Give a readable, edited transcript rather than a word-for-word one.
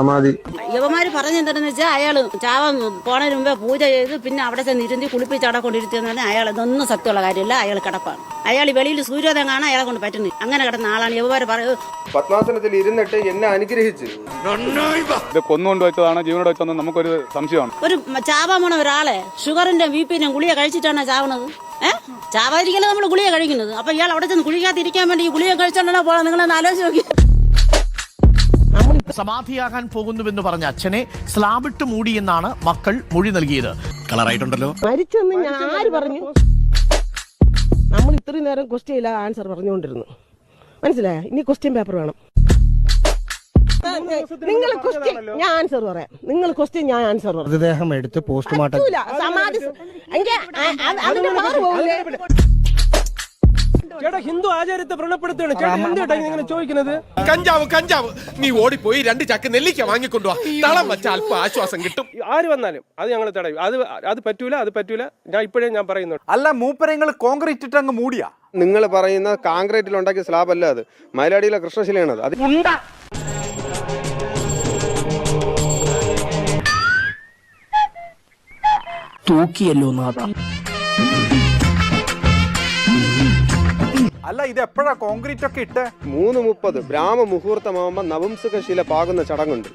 സമാധി യുവമാര് പറഞ്ഞെന്താണെന്ന് വെച്ചാൽ അയാള് ചാവാൻ പോണതിന് മുമ്പേ പൂജ ചെയ്ത് പിന്നെ അവിടെ ചെന്ന് ഇരുത്തി കുളിപ്പിച്ച് അവിടെ കൊണ്ടിരുത്തിയെന്ന് അയാൾ ഇതൊന്നും സത്യമുള്ള കാര്യമില്ല. അയാൾ കിടപ്പാണ്. അയാൾ വെളിയിൽ സൂര്യോദയം കാണാൻ അയാളെ കൊണ്ട് പറ്റുന്നത്. അങ്ങനെ കിടന്ന ആളാണ്. യുവമാര് പറയുന്നത് പത്മാസനത്തിൽ ഇരുന്നിട്ട് എന്നെ അനുഗ്രഹിച്ച് ഇത് കൊന്നുകൊണ്ട് വെച്ചതാണോ ജീവനോട് വെച്ചതെന്ന് നമുക്കൊരു സംശയമാണ്. ഒരു ചാവാൻ പോണ ഒരാളെ ഷുഗറിന്റെ ബിപിന്റെ ഗുളിക കഴിച്ചിട്ടാണ് ചാവണത്. ചാവാതിരിക്കല നമ്മൾ ഗുളിക കഴിക്കുന്നത്. അപ്പൊ ഇയാൾ അവിടെ ചെന്ന് കുഴിക്കാതിരിക്കാൻ വേണ്ടി ഈ ഗുളിക കഴിച്ചോണ്ടാണോ പോകാൻ? നിങ്ങളൊന്ന് ആലോചിച്ച് നോക്കി. സമാധിയാകാൻ പോകുന്നുവെന്ന് പറഞ്ഞ അച്ഛനെ സ്ലാബിട്ട് മൂടിയെന്നാണ് മക്കൾ മൊഴി നൽകിയത്. കളറായിട്ടുണ്ടല്ലോ. മരിച്ചെന്ന് ഞാൻ ആര് പറഞ്ഞു? നമ്മൾ ഇത്രയും നേരം ക്വസ്റ്റ്യൻ ഇല്ല ആൻസർ പറഞ്ഞുകൊണ്ടിരുന്നു. മനസ്സിലായോ? ഇനി ക്വസ്റ്റ്യൻ പേപ്പർ വേണം. നിങ്ങൾ ക്വസ്റ്റ്യൻ ഞാൻ ആൻസർ പറയാം. നിങ്ങൾ ക്വസ്റ്റ്യൻ ഞാൻ ആൻസർ പറയാം. മൃതദേഹം എടുത്ത് പോസ്റ്റ്മോർട്ടം സമാധി അതിന്റെ പവർ പോകില്ലേ? ചേട്ടാ ഹിന്ദു ആചാരത്തെ വ്രണപ്പെടുത്തുകയാണ്. ചേട്ടാ എന്തുട്ടാ ഇങ്ങനെ ചോദിക്കുന്നത്? കഞ്ചാവ് നീ ഓടിപ്പോയി 2 ചാക്ക് നെല്ലിക്ക വാങ്ങിക്കൊണ്ടുവാ. തളം വെച്ച അല്പം ആശ്വാസം കിട്ടും. ആര് വന്നാലും അത് ഞങ്ങൾ തടയും. അത് പറ്റൂല. ഞാൻ ഇപ്പോഴേ ഞാൻ പറയുന്നു. അല്ല മൂപ്പരങ്ങൾ കോൺക്രീറ്റ് ഇട്ട് അങ്ങ് മൂടിയാ? നിങ്ങൾ പറയുന്ന കോൺക്രീറ്റിൽ ഉണ്ടാക്കിയ സ്ലാബ് അല്ല അത്. മയിലാടിയിലെ കൃഷ്ണശിലയാണത്. അത് തൂക്കിയല്ലോ നാഥ. അല്ല ഇത് എപ്പോഴാ കോൺക്രീറ്റ് ഒക്കെ ഇട്ട്? 3:30 ബ്രാഹ്മ മുഹൂർത്തമാകുമ്പോൾ നപുംസകശില പാകുന്ന ചടങ്ങുണ്ട്.